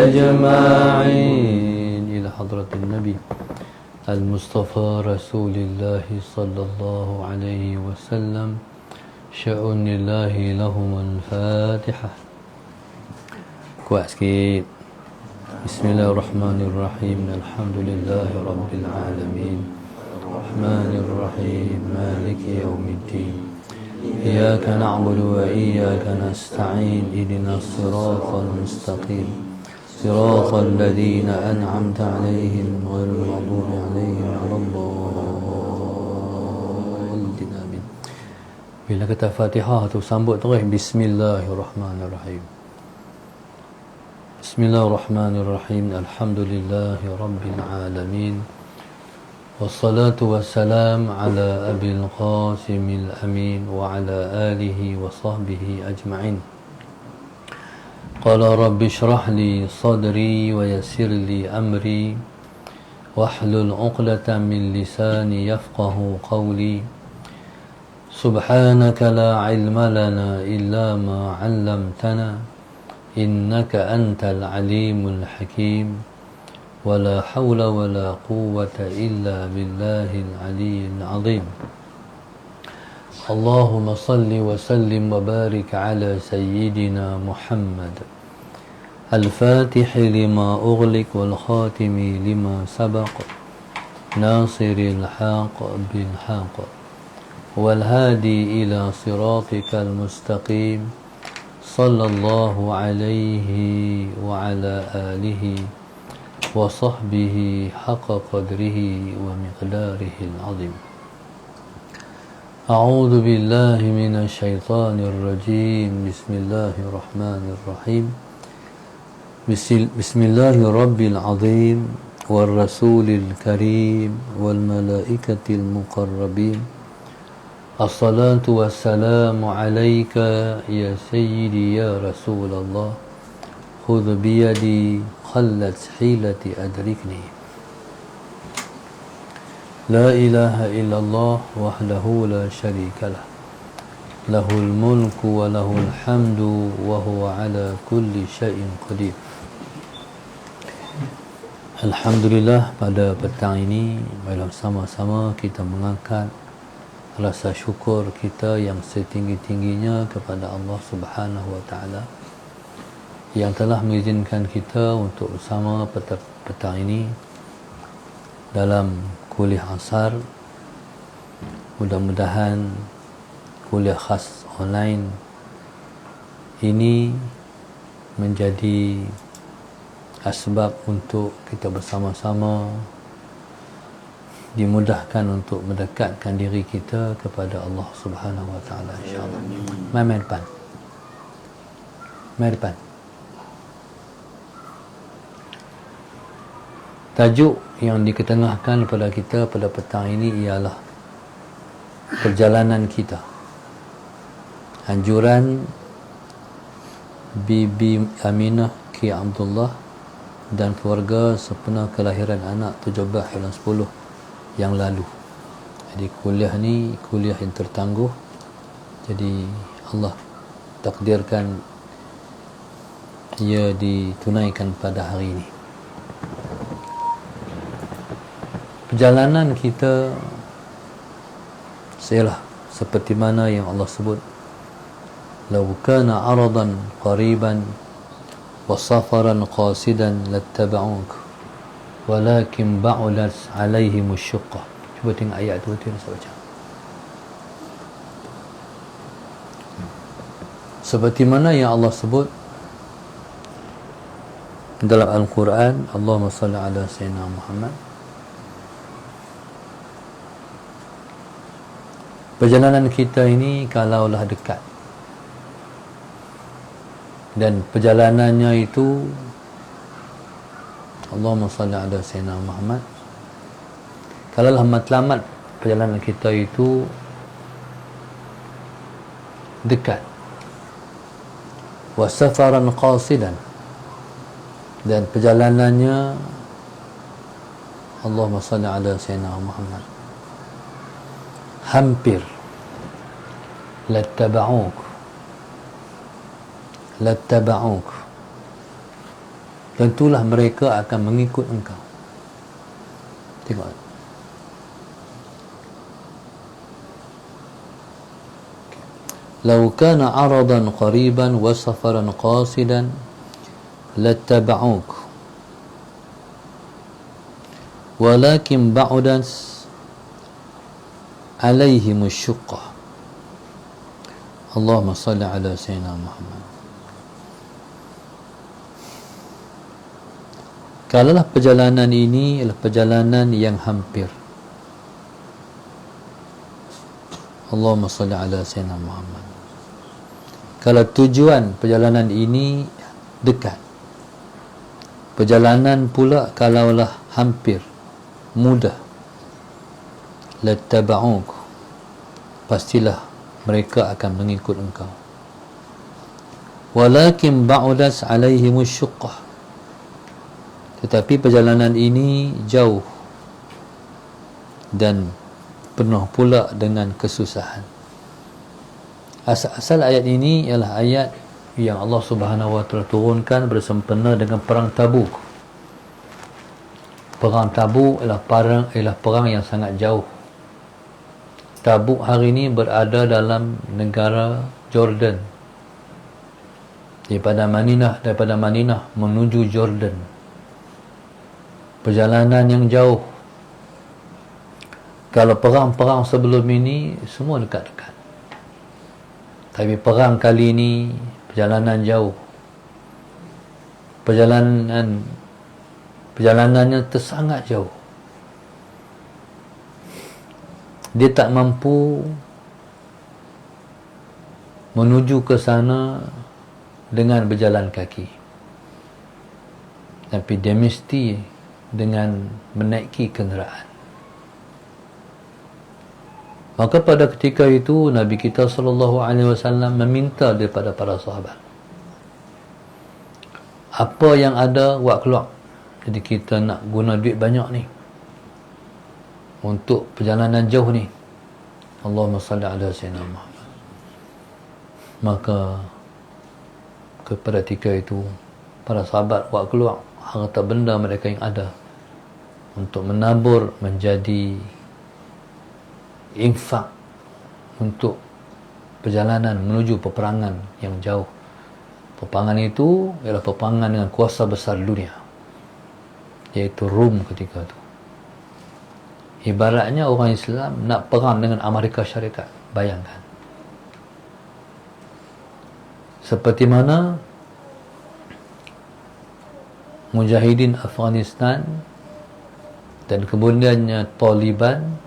أجمعين إلى حضرة النبي المصطفى رسول الله صلى الله عليه وسلم شأن الله لهم الفاتحة. Kuat sikit. Bismillahirrahmanirrahim. Alhamdulillahi rabbil alamin. Rahmanirrahim. Maliki yaumiddin. Iyyaka na'budu wa iyyaka nasta'in. Ihdinas siratal mustaqim. Siratal ladzina an'amta 'alaihim ghairil maghdubi 'alaihim waladdallin. Amin. Bila kata Fatihah tu sambut terus bismillahirrahmanirrahim. Bismillahirrahmanirrahim. Alhamdulillahi rabbil alamin. Wassalatu wassalam ala abil qasimil amin wa ala alihi wa sahbihi ajma'in. Qala rabbi shrah li sadri wa yassir li amri wahlul 'uqdatam min lisani yafqahu qawli. Subhanaka la ilma lana illa ma 'allamtana innaka antal alimul hakim. ولا حول ولا قوة إلا بالله العلي العظيم. اللهم صل وسلم وبارك على سيدنا محمد الفاتح لما أغلق والخاتم لما سبق ناصر الحق بالحق والهادي إلى صراطك المستقيم صلى الله عليه وعلى آله وصحبه حق قدره ومقداره العظيم. أعوذ بالله من الشيطان الرجيم. بسم الله الرحمن الرحيم. بسم الله رب العظيم والرسول الكريم والملائكة المقربين. الصلاة والسلام عليك يا سيدي يا رسول الله. خذ بيدي خلت حيلتي أدركني. لا إله إلا الله وحده لا شريك له. له الملك وله الحمد وهو على كل شيء قدير. Alhamdulillah, pada petang ini marilah sama-sama kita mengangkat rasa syukur kita yang setinggi-tingginya kepada Allah Subhanahu wa taala yang telah mengizinkan kita untuk bersama petang ini dalam kuliah asar. Mudah-mudahan kuliah khas online ini menjadi asbab untuk kita bersama-sama dimudahkan untuk mendekatkan diri kita kepada Allah Subhanahu wa taala, insya-Allah. Mai depan. Tajuk yang diketengahkan kepada kita pada petang ini ialah perjalanan kita. Anjuran Bibi Aminah Ki Abdullah dan keluarga sempena kelahiran anak 17 bulan 10 yang lalu. Jadi kuliah ni kuliah yang tertangguh. Jadi Allah takdirkan ia ditunaikan pada hari ini. Perjalanan kita ialah seperti mana yang Allah sebut, law kana aradan qariban wa safaran qasidan lattaba'uk walakin ba'udat alaihim asyuqqah. Cuba tengok ayat tu betul saya baca. Seperti mana yang Allah sebut dalam Al-Quran, Allahumma salli ala sayyidina Muhammad. Perjalanan kita ini kalaulah dekat dan perjalanannya itu Allahumma salli ala sayyidina Muhammad, kalaulah matlamat perjalanan kita itu dekat, wa safaran qasidan, dan perjalanannya Allahumma salli ala sayyidina Muhammad hampir, lattaba'uk, tentulah mereka akan mengikut engkau. Tengok. Lau kana aradan qariban wa safaran qasidan lattaba'uk walakin ba'udat alaihim asyuqqah. Allahumma salli ala sayyidina Muhammad. Kalaulah perjalanan ini adalah perjalanan yang hampir, Allahumma salli ala sayyidina Muhammad. Kalau tujuan perjalanan ini dekat, perjalanan pula kalaulah hampir, mudah, lattaba'uk, pastilah mereka akan mengikut engkau. Walakin ba'udat alaihimus syuqqah, tetapi perjalanan ini jauh dan penuh pula dengan kesusahan. Asal ayat ini ialah ayat yang Allah Subhanahu wa taala turunkan bersempena dengan perang Tabuk. Perang Tabuk ialah perang yang sangat jauh. Tabuk hari ini berada dalam negara Jordan. Daripada Madinah menuju Jordan. Perjalanan yang jauh. Kalau perang-perang sebelum ini semua dekat-dekat. Tapi perang kali ini perjalanan jauh. Perjalanannya tersangat jauh. Dia tak mampu menuju ke sana dengan berjalan kaki. Tapi dia mesti dengan menaiki kenderaan. Maka pada ketika itu Nabi kita SAW meminta daripada para sahabat, apa yang ada buat keluar. Jadi kita nak guna duit banyak ni untuk perjalanan jauh ni. Allahumma salli ala sayyidina Muhammad. Maka kepada ketika itu para sahabat buat keluar harta benda mereka yang ada untuk menabur menjadi infak untuk perjalanan menuju peperangan yang jauh. Peperangan itu ialah peperangan dengan kuasa besar dunia, iaitu Rom ketika itu. Ibaratnya orang Islam nak perang dengan Amerika Syarikat. Bayangkan. Seperti mana Mujahidin Afghanistan dan kemudiannya Taliban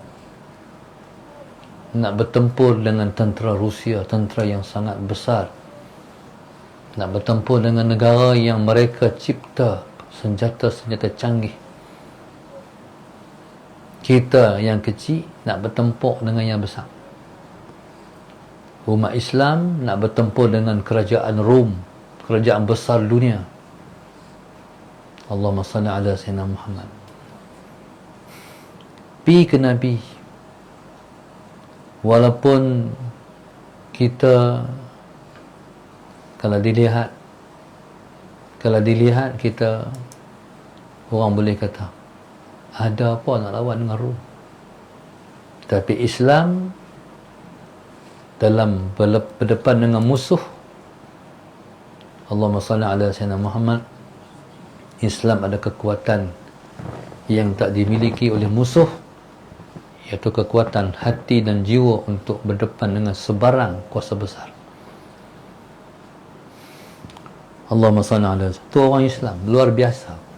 nak bertempur dengan tentera Rusia, tentera yang sangat besar, nak bertempur dengan negara yang mereka cipta senjata-senjata canggih. Kita yang kecil nak bertempur dengan yang besar. Umat Islam nak bertempur dengan kerajaan Rom, kerajaan besar dunia. Allahumma salli ala sayyidina Muhammad. Pi ke Nabi, walaupun kita kalau dilihat kita, orang boleh kata ada apa nak lawan dengan Rom. Tapi Islam dalam berdepan dengan musuh, Allahumma salli ala sayyidina Muhammad, Islam ada kekuatan yang tak dimiliki oleh musuh, iaitu kekuatan hati dan jiwa untuk berdepan dengan sebarang kuasa besar. Allahumma salli ala. Itu orang Islam luar biasa.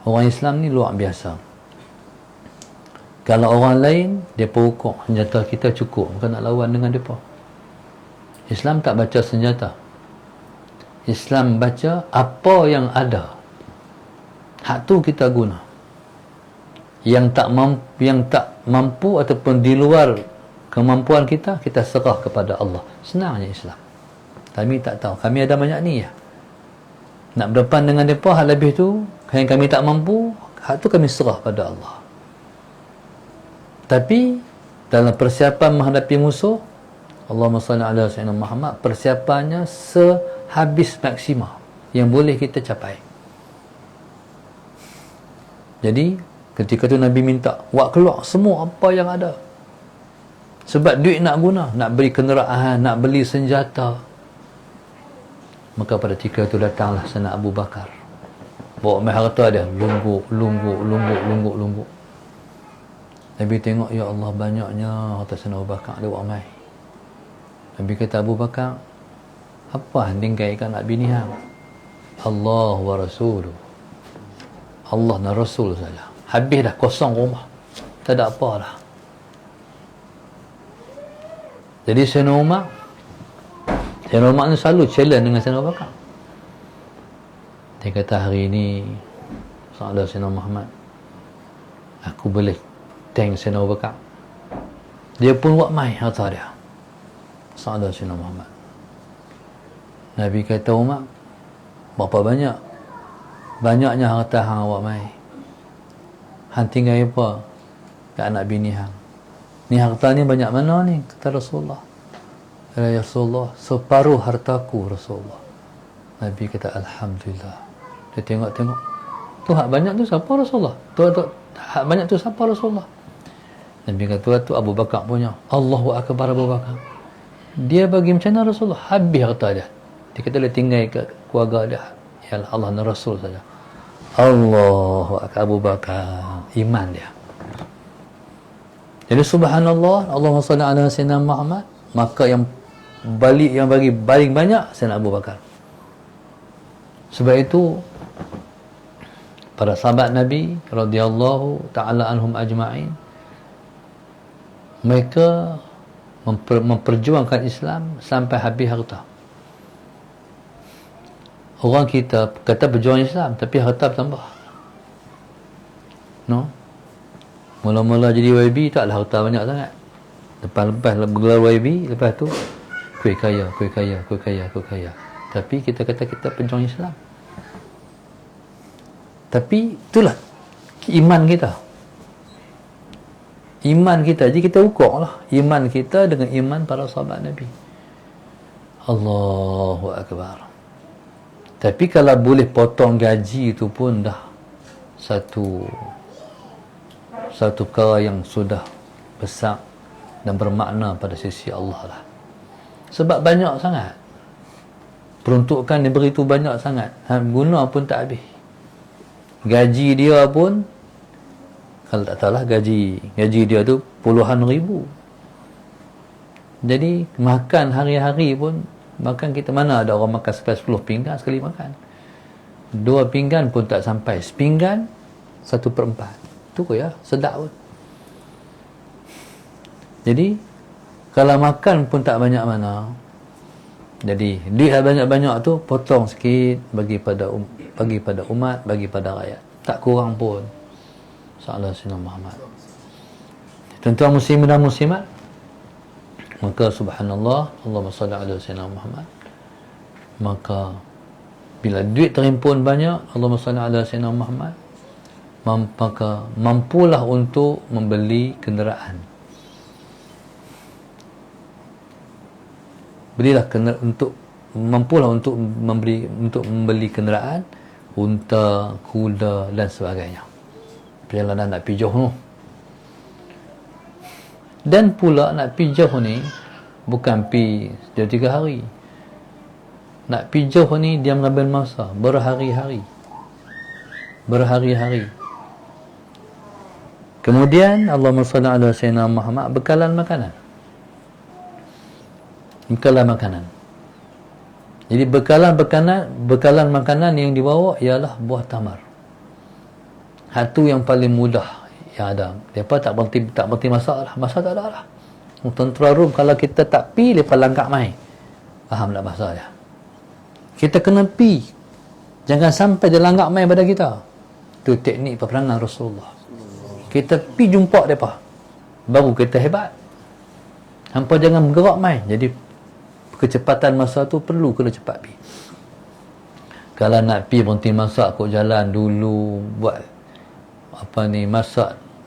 Orang Islam ni luar biasa. Kalau orang lain, dia pokok senjata kita cukup, bukan nak lawan dengan mereka. Islam tak baca senjata. Islam baca apa yang ada. Hak tu kita guna. Yang tak mampu ataupun di luar kemampuan kita, kita serah kepada Allah. Senangnya Islam. Kami tak tahu. Kami ada banyak ni ya. Nak berdepan dengan mereka, hal lebih tu, yang kami tak mampu, hak tu kami serah pada Allah. Tapi dalam persiapan menghadapi musuh, Allahumma salli ala sayyidina Muhammad, persiapannya sehabis maksimal yang boleh kita capai. Jadi ketika tu Nabi minta buat keluar semua apa yang ada, sebab duit nak guna, nak beli kenderaan, nak beli senjata. Maka pada ketika itu datanglah Sayyidina Abu Bakar, bawa mai harta dia, lungguk. Nabi tengok, ya Allah, banyaknya harta Sayyidina Abu Bakar dia bawa mai. Nabi kata, Abu Bakar, apa hang tinggalkan nak bini hang? Allah wa Rasuluh, Allah dan Rasul saja. Habis dah, kosong rumah, tak ada apa dah. Jadi Sayyidina Umar ni selalu challenge dengan Sayyidina Abu Bakar. Dia kata, hari ini Saudara Sayyidina Muhammad, aku boleh thank Sayyidina Abu Bakar. Dia pun buat mai harta dia, Saudara Sayyidina Muhammad. Nabi kata, Umar, berapa banyak? Banyaknya harta hang buat mai. Hang tinggal apa kat anak bini hang? Ni harta ni banyak mana ni? Kata Rasulullah. Ya Rasulullah, separuh hartaku Rasulullah. Nabi kata, Alhamdulillah. Dia tengok-tengok, tu hak banyak tu siapa Rasulullah? Tu hak banyak tu siapa Rasulullah? Nabi kata, tu Abu Bakar punya. Allahu Akbar Abu Bakar. Dia bagi macam mana Rasulullah? Habis harta dia. Dia kata dia tinggal ke keluarga dia, ialah Allah dan Rasul saja. Allahu Akbar Abu Bakar. Iman dia. Jadi subhanallah, Allahumma salli ala Sayyidina Muhammad. Maka yang bagi paling banyak Sayyidina Abu Bakar. Sebab itu para sahabat Nabi radhiyallahu ta'ala anhum ajma'in, mereka memperjuangkan Islam sampai habis harta. Orang kita kata berjuang Islam tapi harta bertambah. No? Mula-mula jadi YB taklah harta banyak sangat. Lepas bergelar YB, lepas tu kuih kaya. Tapi kita kata kita pejuang Islam. Tapi itulah iman kita. Iman kita. Jadi kita ukurlah iman kita dengan iman para sahabat Nabi. Allahu Akbar. Tapi kalau boleh potong gaji itu pun dah satu perkara yang sudah besar dan bermakna pada sisi Allah lah. Sebab banyak sangat, peruntukan dia begitu banyak sangat, guna pun tak habis. Gaji dia pun, kalau tak salah gaji dia tu puluhan ribu. Jadi makan hari-hari pun, makan kita, mana ada orang makan sekali 10 pinggan sekali makan. 2 pinggan pun tak sampai, sepinggan 1/4. Tu ya, sedap pun. Jadi kalau makan pun tak banyak mana. Jadi duit banyak-banyak tu potong sikit bagi pada umat, bagi pada rakyat. Tak kurang pun. Sallallahu alaihi Muhammad. Tuan-tuan muslimin dan muslimat, maka subhanallah, Allahumma salli ala sayyidina Muhammad. Maka bila duit terhimpun banyak, Allahumma salli ala sayyidina Muhammad, maka mampulah untuk membeli kenderaan. Mampulah untuk membeli kenderaan, unta, kuda dan sebagainya. Perjalanan nak pergi jauh. Dan pula nak pergi jauh ni bukan pergi 2-3 hari. Nak pergi jauh ni dia mengambil masa berhari-hari. Kemudian Allahumma salli ala sayyidina Muhammad, bekalan makanan. Jadi bekalan makanan yang dibawa ialah buah tamar. Satu yang paling mudah yang ada. Depa tak berhenti masak lah. Masak tak ada lah. Tentera Rom kalau kita tak pi, depa langkap mai. Faham tak bahasa dia? Kita kena pi. Jangan sampai dia langkap mai pada kita. Itu teknik peperangan Rasulullah. Kita pi jumpa depa, baru kita hebat. Hampa jangan bergerak mai. Jadi kecepatan masa tu perlu kena cepat pi. Kalau nak pi berhenti masak kok jalan dulu, buat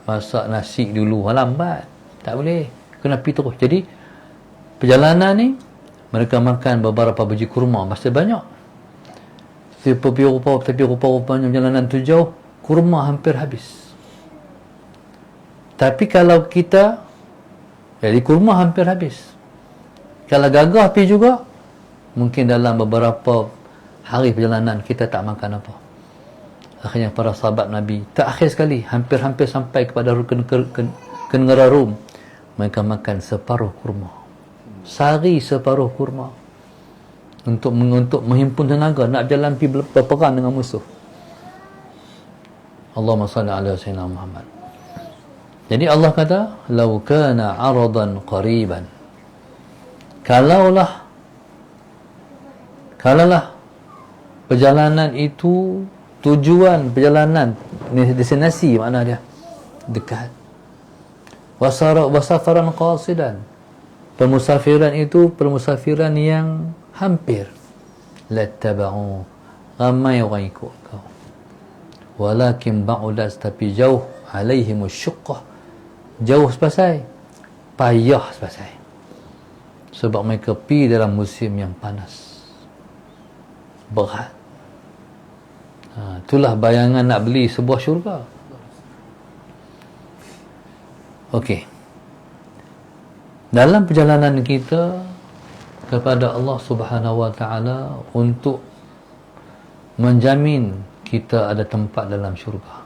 masak nasi dulu, lambat. Tak boleh, kena pi terus. Jadi perjalanan ni mereka makan beberapa biji kurma, masih banyak. Tapi rupa-rupanya perjalanan tu jauh, kurma hampir habis. Tapi kalau kita, jadi kurma hampir habis. Kalau gagah pergi juga, mungkin dalam beberapa hari perjalanan kita tak makan apa. Akhirnya para sahabat Nabi, tak akhir sekali, hampir-hampir sampai kepada ke negara Rom, mereka makan separuh kurma. Sehari separuh kurma. Untuk menghimpun tenaga nak jalan pergi berperang dengan musuh. Allahumma salli ala sayyidina Muhammad. Jadi Allah kata, "Lau kana 'aradan qariban." Kalaulah perjalanan itu, tujuan perjalanan, destinasi makna dia dekat. Wasafaran qasidan, permusafiran itu permusafiran yang hampir. Lattaba'u, ramai orang ikut kau. Walakin ba'udat, tapi jauh, alaihimus syuqqah, jauh sepasai, payah sepasai, sebab mereka pergi dalam musim yang panas, berat. Itulah bayangan nak beli sebuah syurga. Okey, dalam perjalanan kita kepada Allah Subhanahu Wa Taala untuk menjamin kita ada tempat dalam syurga,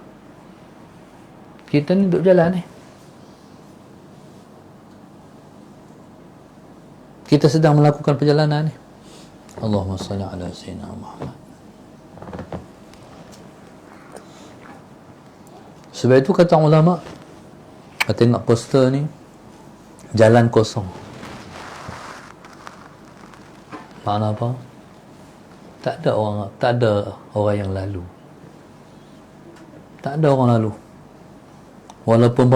kita ni duduk jalan ni, kita sedang melakukan perjalanan ni. Allahumma salli ala sayyidina Muhammad. Sebab itu kata ulama, tengok poster ni, jalan kosong. Makna apa? Tak ada orang yang lalu. Tak ada orang lalu. Walaupun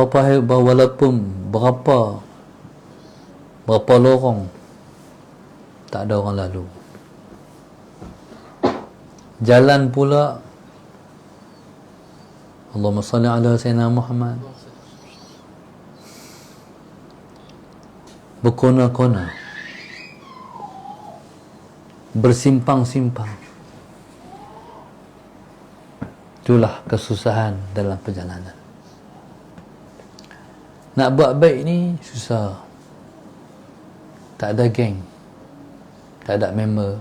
berapa lorong, tak ada orang lalu. Jalan pula, Allahumma salli ala sayyidina Muhammad, berkona-kona, bersimpang-simpang. Itulah kesusahan dalam perjalanan. Nak buat baik ni susah. Tak ada geng, tak ada member.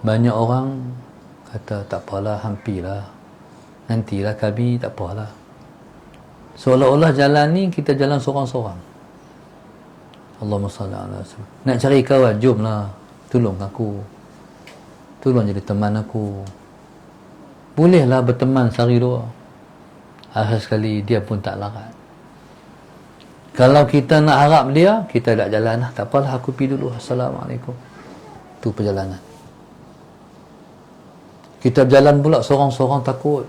Banyak orang kata tak apalah, hampilah, nantilah kami, tak apalah. Seolah-olah jalan ni kita jalan sorang-sorang. Allahumma salli ala sallam. Nak cari kawan, jomlah, tolong aku, tolong jadi teman aku. Bolehlah berteman sehari dua. Akhir sekali dia pun tak larat. Kalau kita nak harap dia, kita tak jalan lah, tak apalah, aku pergi dulu, assalamualaikum. Itu perjalanan. Kita berjalan pula sorang-sorang, takut.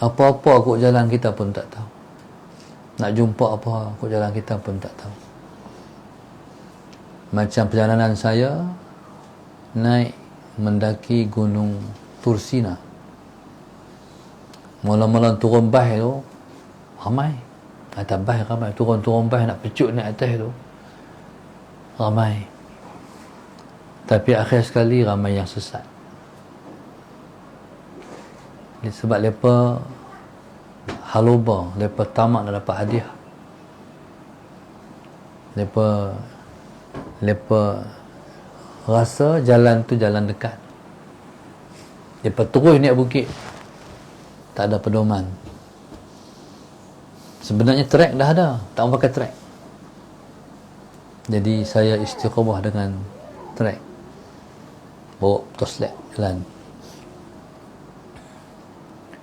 Apa-apa aku jalan kita pun tak tahu. Nak jumpa apa aku jalan kita pun tak tahu. Macam perjalanan saya naik mendaki gunung Tursina. Mula-mula turun bahir tu ramai. Atas bahir ramai. Turun bahir nak pecut naik atas tu ramai. Tapi akhir sekali ramai yang sesat. Sebab mereka haluba, mereka tamak nak dapat hadiah. Mereka rasa jalan tu jalan dekat. Mereka terus naik bukit, tak ada pedoman. Sebenarnya trek dah ada, tak mau pakai trek. Jadi saya istiqamah dengan trek, bawa toslet jalan.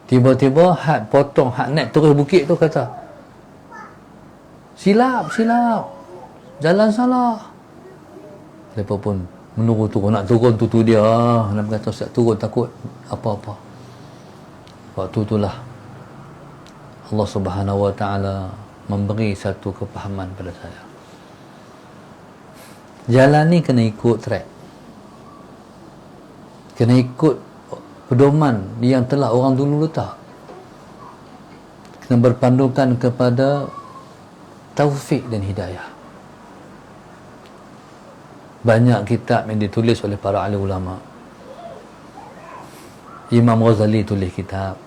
Tiba-tiba hak potong, hak naik terus bukit tu kata, silap, jalan salah. Mereka pun menurut turun, nak turun tu dia, nak kata Ustaz turun takut apa-apa. Waktu itulah Allah Subhanahu Wa Taala memberi satu kepahaman pada saya. Jalan ni kena ikut trek, kena ikut pedoman yang telah orang dulu letak, kena berpandukan kepada taufik dan hidayah. Banyak kitab yang ditulis oleh para ahli ulama Imam Ghazali tulis kitab,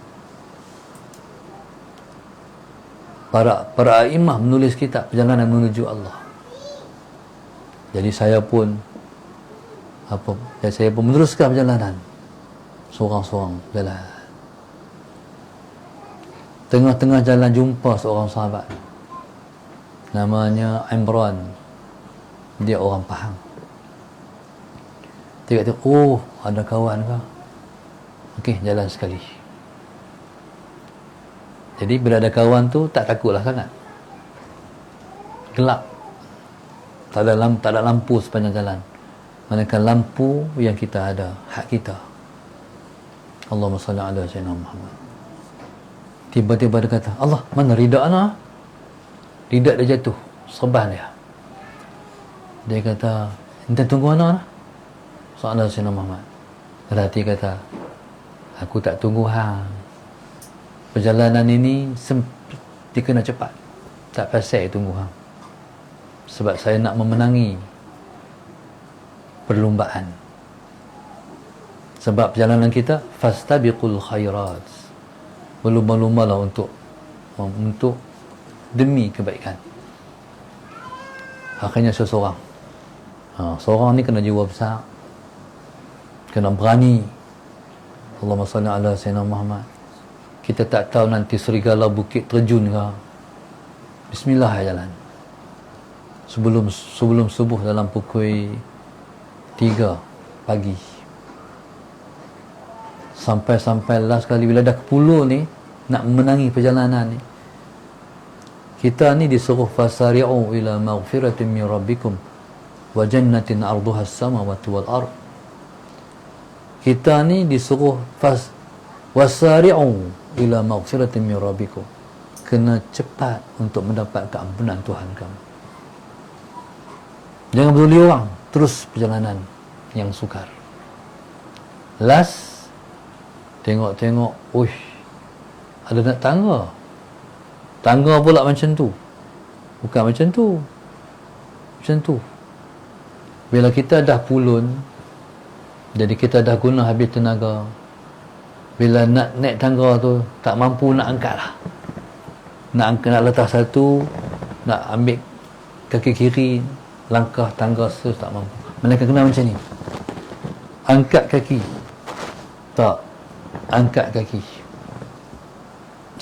para imam menulis kitab perjalanan menuju Allah. Jadi saya pun meneruskan perjalanan seorang-seorang jalan. Tengah-tengah jalan jumpa seorang sahabat namanya Imran. Dia orang Pahang. Dia kata, oh ada kawan kah? Okey, jalan sekali. Jadi bila ada kawan tu tak takutlah sangat. Gelap, tak ada lampu sepanjang jalan. Manakala lampu yang kita ada, hak kita. Allahumma salli ala sayyidina Muhammad. Tiba-tiba dia kata, Allah, mana ridak ana? Ridak dia jatuh, serban dia. Dia kata, ente tunggu ana? Sallallahu alaihi wasallam Muhammad. Hati kata, aku tak tunggu hang. Perjalanan ini dikena cepat. Tak pasal tunggu hang. Sebab saya nak memenangi perlumbaan. Sebab perjalanan kita fastabiqul khairat. Berlumba-lumbalah untuk demi kebaikan. Akhirnya seseorang. Seorang ni kena jiwa besar. Kena berani. Allahumma salli ala sayyidina Muhammad. Kita tak tahu nanti serigala bukit terjun ke. Bismillah ya jalan. Sebelum subuh dalam pukul 3 pagi. Sampai last kali bila dah ke pulau ni, nak menangi perjalanan ni, kita ni disuruh fasari'u ila maghfiratin min rabbikum wa jannatin arduha as-samawati wal ard. Kita ni disuruh wasari'u ila maghfiratin min rabbikum, kena cepat untuk mendapat keampunan Tuhan kamu. Jangan peduli orang, terus perjalanan yang sukar. Last tengok, uish, ada nak tangga pula macam tu. Bukan macam tu. Bila kita dah pulun, jadi kita dah guna habis tenaga. Bila nak naik tangga tu, tak mampu nak angkat lah. Nak letak satu, nak ambil kaki kiri, langkah tangga tak mampu. Mereka kena macam ni. Angkat kaki. Tak. Angkat kaki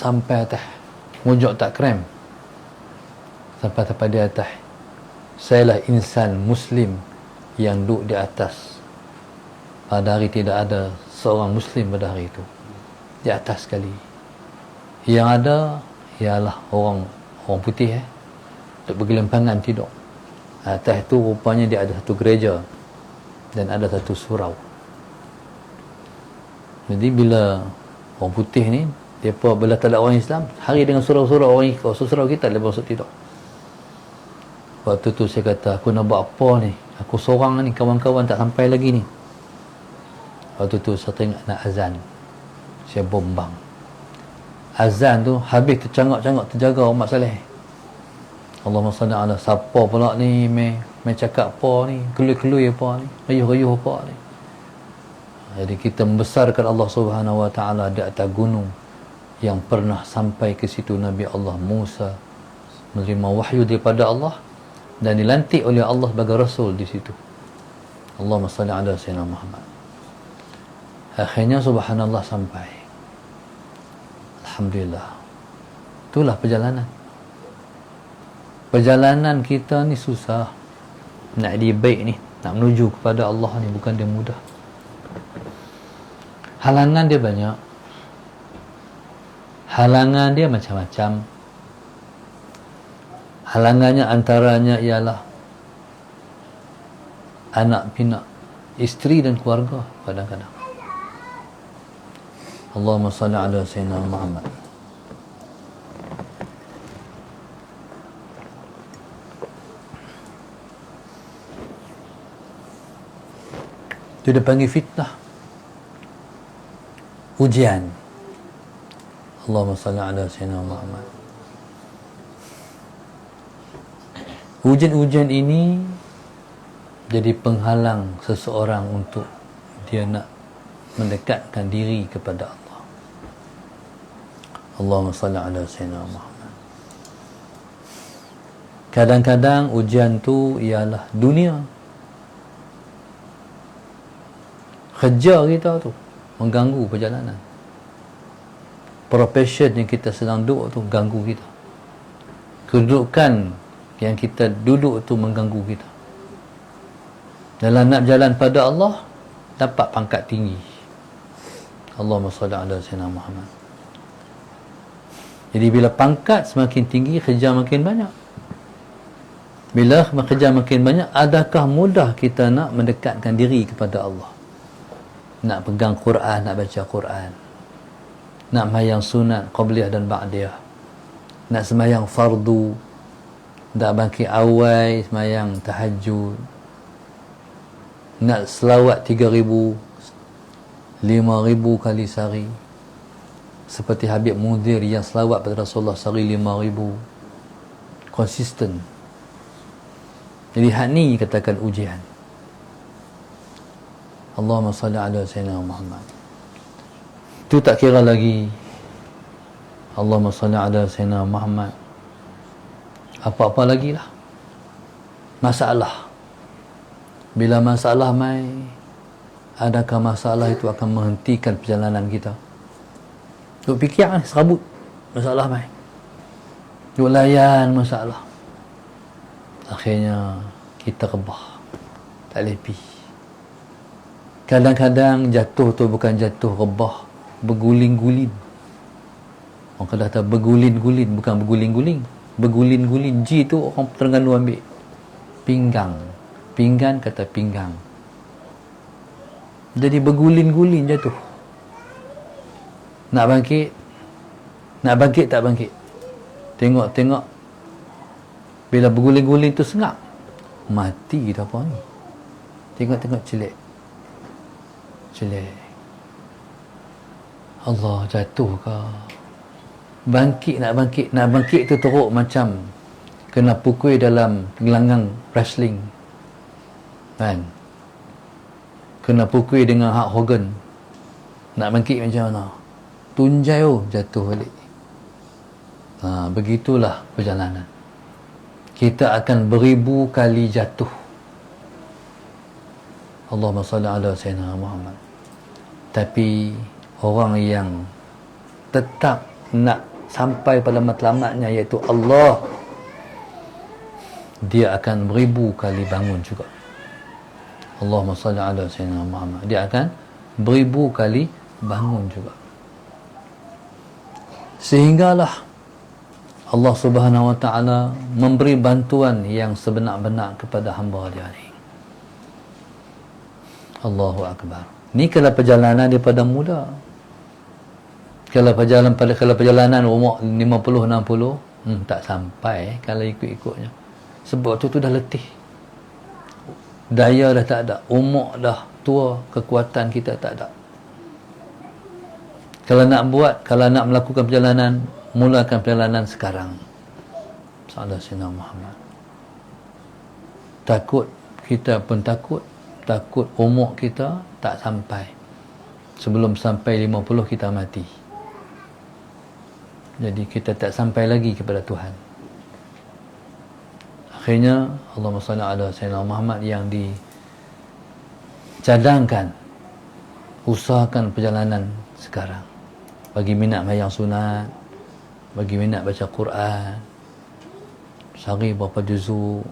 sampai atas, mojok tak krem, sampai di atas. Sayalah insan muslim yang duduk di atas. Pada hari tidak ada seorang muslim pada hari itu, di atas sekali. Yang ada ialah orang putih duduk bergelimpangan tidur. Atas itu rupanya dia ada satu gereja dan ada satu surau. Jadi bila orang putih ni, mereka bila tak ada orang Islam, hari dengan surau-surau orang ikut, surau kita dia masuk tidur. Waktu tu saya kata, aku nak buat apa ni? Aku seorang ni, kawan-kawan tak sampai lagi ni. Waktu tu saya tengok nak azan. Saya bombang. Azan tu habis tercangak-cangak terjaga Umat Saleh. Allahumma salli ala, siapa pula ni main cakap apa ni, kelui-kelui apa ni, rayuh-rayuh apa ni. Jadi kita membesarkan Allah Subhanahu Wa Taala di atas gunung yang pernah sampai ke situ Nabi Allah Musa menerima wahyu daripada Allah dan dilantik oleh Allah sebagai rasul di situ. Allahumma salli ala sayyidina Muhammad. Akhirnya subhanallah sampai. Alhamdulillah. Itulah perjalanan. Perjalanan kita ni susah. Nak jadi baik ni, nak menuju kepada Allah ni bukan dia mudah. Halangan dia banyak. Halangan dia macam-macam. Halangannya antaranya ialah anak pinak, isteri dan keluarga kadang-kadang. Allahumma salli ala sayyidina Muhammad. Itu dia panggil fitnah, ujian. Allahumma salli ala sayyidina Muhammad. Ujian-ujian ini jadi penghalang seseorang untuk dia nak mendekatkan diri kepada Allah. Allahumma salli ala sayyidina Muhammad. Kadang-kadang ujian tu ialah dunia. Kerja kita tu mengganggu perjalanan. Profession yang kita sedang duduk tu ganggu kita. Kedudukan yang kita duduk tu mengganggu kita. Dalam nak berjalan pada Allah, dapat pangkat tinggi. Allahumma salli ala sayyidina Muhammad. Jadi bila pangkat semakin tinggi, kerja makin banyak. Bila kerja makin banyak, adakah mudah kita nak mendekatkan diri kepada Allah? Nak pegang Quran, nak baca Quran, nak sembahyang sunat qabliyah dan ba'diyah, nak sembahyang fardu, nak bangkit awal sembahyang tahajud, nak selawat 3,000 5,000 kali sehari, seperti Habib Munzir yang selawat pada Rasulullah sehari 5,000, konsisten. Jadi hak ni katakan ujian. Allahumma salli ala sayyidina Muhammad. Tu tak kira lagi Allahumma salli ala sayyidina Muhammad, apa-apa lagi lah masalah. Bila masalah mai, adakah masalah itu akan menghentikan perjalanan kita? Duk fikir serabut masalah mai, duk layan masalah, akhirnya kita rebah, tak lepi. Kadang-kadang jatuh tu bukan jatuh rebah, berguling-guling. Orang kata berguling-guling, bukan berguling-guling. Berguling-guling, G tu orang Terengganu ambil pinggang, pinggan kata pinggang. Jadi berguling-guling jatuh. Nak bangkit tak bangkit. Tengok-tengok, bila berguling-guling tu sengak, mati dah apa ni. Tengok-tengok celik. Allah, jatuh ke? Nak bangkit tu teruk macam kena pukul dalam gelanggang wrestling, kan? Kena pukul dengan Hulk Hogan. Nak bangkit macam mana? Tunjai jatuh balik. Begitulah perjalanan. Kita akan beribu kali jatuh. Allahumma salli ala sayyidina Muhammad. Tapi orang yang tetap nak sampai pada matlamatnya, iaitu Allah, dia akan beribu kali bangun juga. Allahumma salli ala sayyidina Muhammad. Dia akan beribu kali bangun juga. Sehinggalah Allah Subhanahu wa ta'ala memberi bantuan yang sebenar-benar kepada hamba dia ni. Allahu Akbar. Ni kalau perjalanan daripada muda. Kalau perjalanan umur 50-60, tak sampai kalau ikut-ikutnya. Sebab tu dah letih. Daya dah tak ada, umur dah tua, kekuatan kita tak ada. Kalau nak melakukan perjalanan, mulakan perjalanan sekarang. Sallallahu alaihi Muhammad. Takut, kita pun takut umur kita tak sampai. Sebelum sampai 50 kita mati. Jadi kita tak sampai lagi kepada Tuhan. Akhirnya Allahumma salli ala sayyidina Muhammad yang dicadangkan, usahakan perjalanan sekarang. Bagi minat sembahyang sunat, bagi minat baca Quran, sehari berapa juzuk,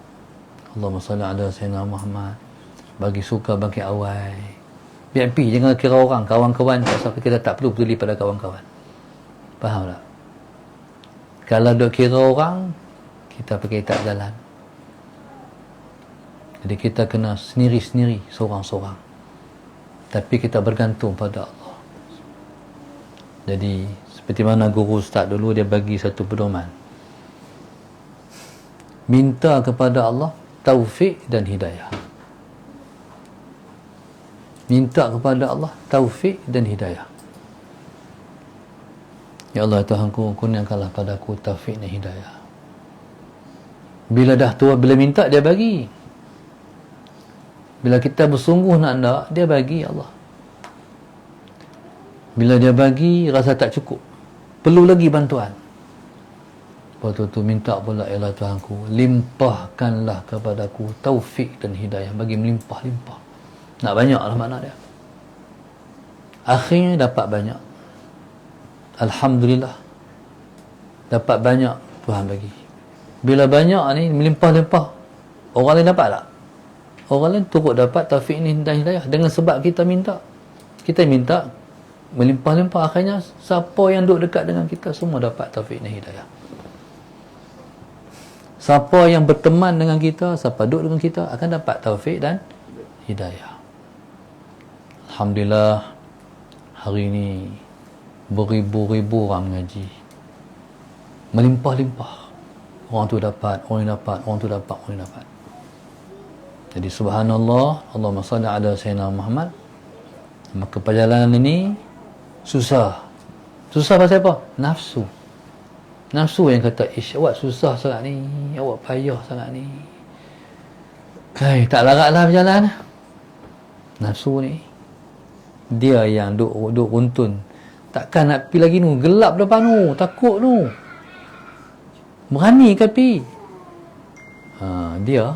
Allahumma salli ala sayyidina Muhammad. Bagi suka bangkit awal, VIP, jangan kira orang, kawan-kawan, pasal kita tak perlu peduli pada kawan-kawan. Faham tak? Kalau duk kira orang, kita pergi tak jalan. Jadi kita kena sendiri-sendiri, seorang-seorang. Tapi kita bergantung pada Allah. Jadi seperti mana guru ustaz dulu, dia bagi satu pedoman. Minta kepada Allah taufik dan hidayah. Minta kepada Allah taufik dan hidayah. Ya Allah Tuhanku, kurniakanlah padaku taufik dan hidayah. Bila dah tua, bila minta dia bagi. Bila kita bersungguh nak, dia bagi Allah. Bila dia bagi, rasa tak cukup, perlu lagi bantuan. Waktu tu minta pula, ya Allah Tuhanku, limpahkanlah kepadaku taufik dan hidayah, bagi melimpah-limpah. Nak banyak lah makna dia. Akhirnya dapat banyak. Alhamdulillah, dapat banyak, Tuhan bagi. Bila banyak ni, melimpah-limpah, orang lain dapat tak? Orang lain turut dapat taufik ni dan hidayah dengan sebab kita minta. Kita minta melimpah-limpah, akhirnya siapa yang duduk dekat dengan kita semua dapat taufik dan hidayah. Siapa yang berteman dengan kita, siapa duduk dengan kita akan dapat taufik dan hidayah. Alhamdulillah, hari ini beribu-ribu orang mengaji, melimpah-limpah. Orang tu dapat, orang yang dapat, orang tu dapat, orang yang dapat. Jadi subhanallah, Allahumma salli ala Sayyidina Muhammad. Maka perjalanan ini susah. Susah pasal apa? Nafsu. Nafsu yang kata, ish, awak susah sangat ni, awak payah sangat ni. Hai, tak laratlah berjalan. Nafsu ni, dia yang duk runtun. Takkan nak pergi lagi nu, gelap depan nu, takut nu. Berani ke pergi? Dia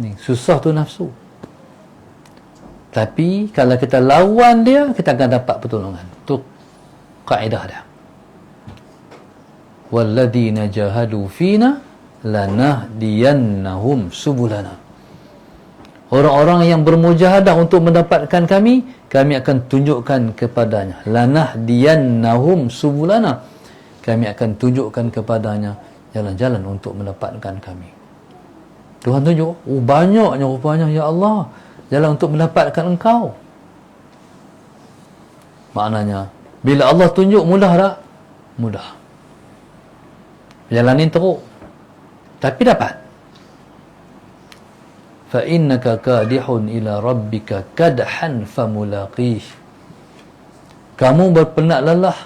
ni, susah tu nafsu. Tapi kalau kita lawan dia, kita akan dapat pertolongan. Tu kaedah dia. Walladzina jahadu fina lanahdiyannahum subulana. Orang-orang yang bermujahadah untuk mendapatkan kami akan tunjukkan kepadanya. Lanahdiyannahum subulana. Kami akan tunjukkan kepadanya jalan-jalan untuk mendapatkan kami. Tuhan tunjuk, banyaknya rupanya, ya Allah, jalan untuk mendapatkan engkau. Maknanya, bila Allah tunjuk, mudah tak? Mudah. Jalanin teruk, tapi dapat. Fa innaka kadihun ila rabbika kadhan famulaqih. Kamu berpenat lelah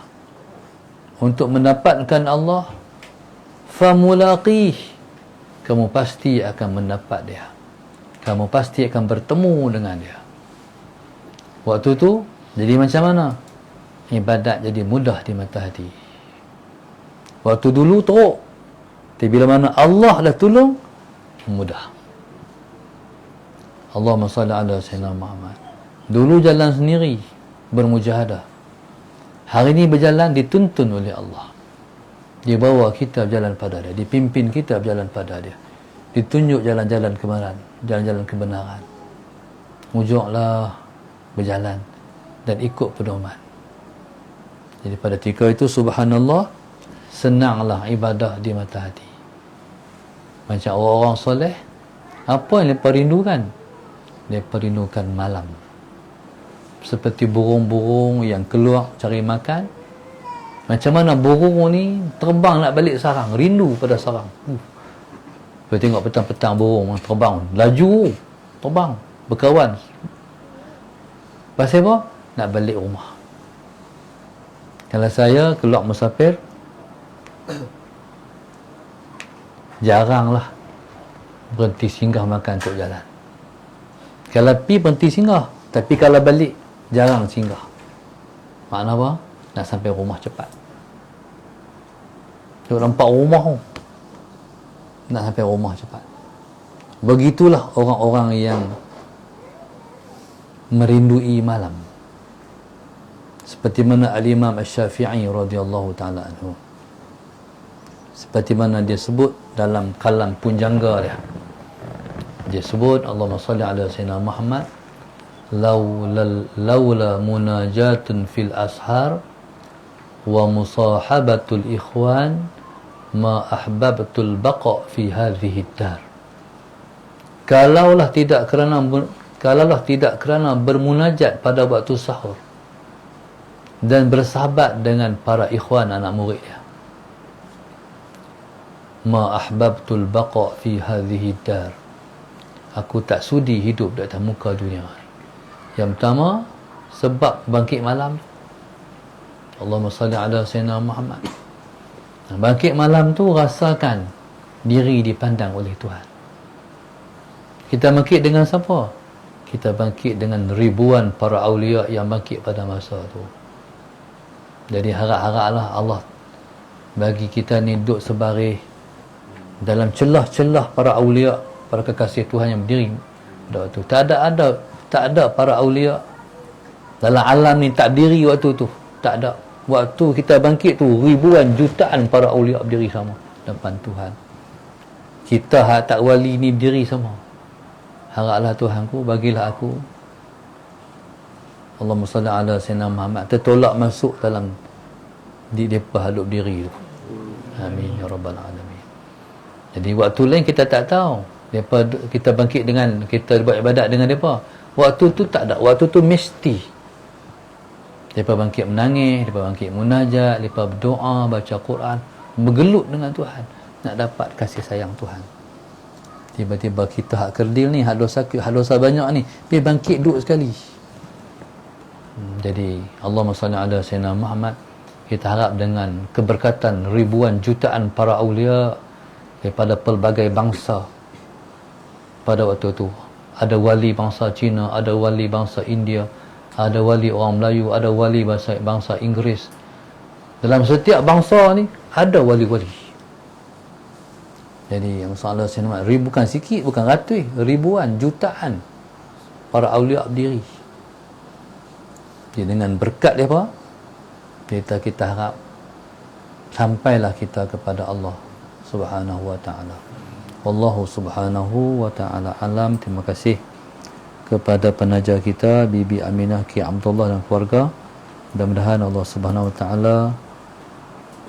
untuk mendapatkan Allah, famulaqih. Kamu pasti akan mendapat dia. Kamu pasti akan bertemu dengan dia. Waktu tu jadi macam mana? Ibadat jadi mudah di mata hati. Waktu dulu teruk, tapi bila mana Allah dah tolong, mudah. Allahumma salli ala Sayyidina Muhammad. Dulu jalan sendiri, bermujahadah. Hari ini berjalan dituntun oleh Allah. Dia bawa kita berjalan pada dia, dipimpin kita berjalan pada dia, ditunjuk jalan-jalan kebenaran, jalan-jalan kebenaran. Mujuklah berjalan dan ikut pedoman. Jadi pada ketika itu, subhanallah, senanglah ibadah di mata hati. Macam orang-orang soleh, apa yang mereka rindukan? Mereka rindukan malam. Seperti burung-burung yang keluar cari makan. Macam mana burung ni terbang nak balik sarang, rindu pada sarang. Kita tengok petang-petang burung terbang, laju, terbang, berkawan. Pasal apa? Nak balik rumah. Kalau saya keluar musafir, jaranglah berhenti singgah makan untuk jalan. Kalau pergi berhenti singgah, tapi kalau balik jarang singgah. Makna apa? Nak sampai rumah cepat. Tengok nampak rumah tu, nak sampai rumah cepat. Begitulah orang-orang yang merindui malam. Seperti mana Al-Imam Asy-Syafi'i radhiyallahu taala anhu, seperti mana dia sebut dalam kalam punjangga dia. Dia sebut, Allahumma salli ala Sayyidina Muhammad, laula munajatun fil ashar wa musahabatul ikhwan ma ahbabtul baqa fi hadhihi dar. Kalaulah tidak kerana bermunajat pada waktu sahur dan bersahabat dengan para ikhwan anak murid dia, ma ahbabtul baqa fi hadhihi dar, aku tak sudi hidup di atas muka dunia. Yang pertama, sebab bangkit malam. Allahumma salli ala Sayyidina Muhammad. Bangkit malam tu rasakan diri dipandang oleh Tuhan. Kita bangkit dengan siapa? Kita bangkit dengan ribuan para awliya yang bangkit pada masa tu. Jadi harap-haraplah Allah bagi kita ni duduk sebaris dalam celah-celah para awliya, para kekasih Tuhan yang berdiri pada waktu. Tak ada para awliya dalam alam ni tak berdiri waktu tu. Tak ada. Waktu kita bangkit tu ribuan jutaan para awliya berdiri sama depan Tuhan. Kita tak wali ni berdiri sama. Haraplah Tuhanku, bagilah aku, Allahumma salli ala sayyidina Muhammad, tertolak masuk dalam di depa hadap diri tu. Amin ya rabbal alamin. Jadi waktu lain kita tak tahu. Depa kita bangkit dengan kita buat ibadat dengan depa. Waktu tu tak ada. Waktu tu mesti depa bangkit menangis, depa bangkit munajat, depa berdoa, baca Quran, bergelut dengan Tuhan nak dapat kasih sayang Tuhan. Tiba-tiba kita hak kerdil ni, hak dosa banyak ni, pergi bangkit duduk sekali. Jadi Allahumma salli ala sayyidina Muhammad, kita harap dengan keberkatan ribuan jutaan para awliya daripada pelbagai bangsa pada waktu tu. Ada wali bangsa Cina, ada wali bangsa India, ada wali orang Melayu, ada wali bangsa Inggeris. Dalam setiap bangsa ni ada wali-wali. Jadi yang salah Sayyidina bukan sikit, bukan ratus, ribuan, jutaan para awliya berdiri. Jadi dengan berkat dia apa? Kita harap sampailah kita kepada Allah Subhanahu wa ta'ala. Wallahu subhanahu wa ta'ala alam. Terima kasih kepada penaja kita Bibi Aminah Ki Abdullah dan keluarga. Mudah-mudahan Allah Subhanahu wa ta'ala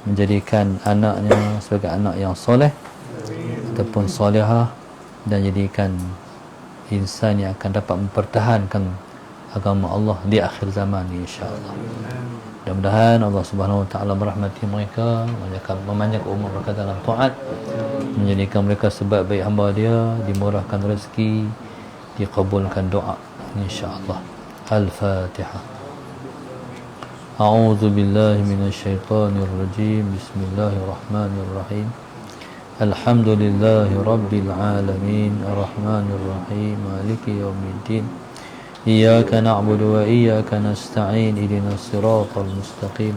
menjadikan anaknya sebagai anak yang soleh ataupun solehah, dan jadikan insan yang akan dapat mempertahankan agama Allah di akhir zaman insya-Allah. Mudah-mudahan Allah Subhanahu wa taala merahmati mereka, memanjangkan umur mereka dalam taat, menjadikan mereka sebab baik hamba dia, dimurahkan rezeki, dikabulkan doa insya-Allah. Al-Fatihah. A'udzu billahi minasyaitonir rajim. Bismillahirrahmanirrahim. Alhamdulillahi rabbil alamin, arrahmanir rahim, maliki yaumiddin. Iyyaka na'budu wa iyyaka nasta'in. Ihdinas siratal mustaqim,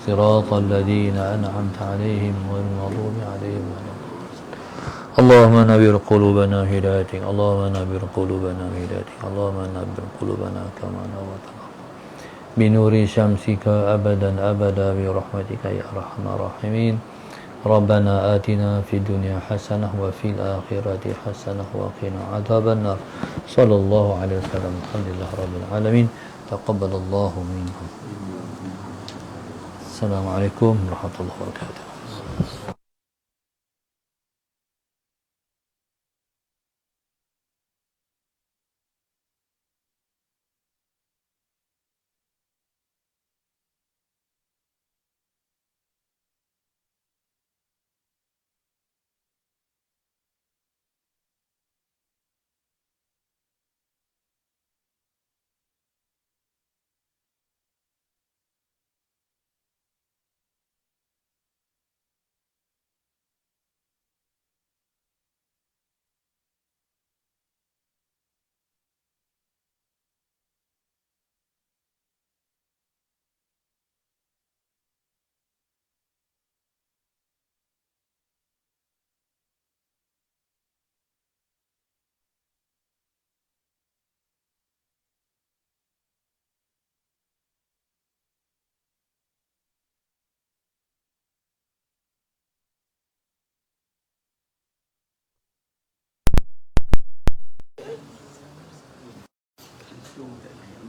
siratal ladzina an'amta 'alaihim ghairil maghdubi 'alaihim waladdallin. Allahumma nawwir qulubana hidayatik, Allahumma nawwir qulubana hidayatik, Allahumma nawwir qulubana kama nawwarta binuri syamsika abadan abada bi rahmatika ya arhamar rahimin. Rabbana atina fid dunya hasanah wa fil akhirati hasanah wa qina adzabannar. Sallallahu alaihi wasallam. Alhamdulillah rabbil alamin. Taqabbalallahu minkum. Assalamualaikum warahmatullahi wabarakatuh.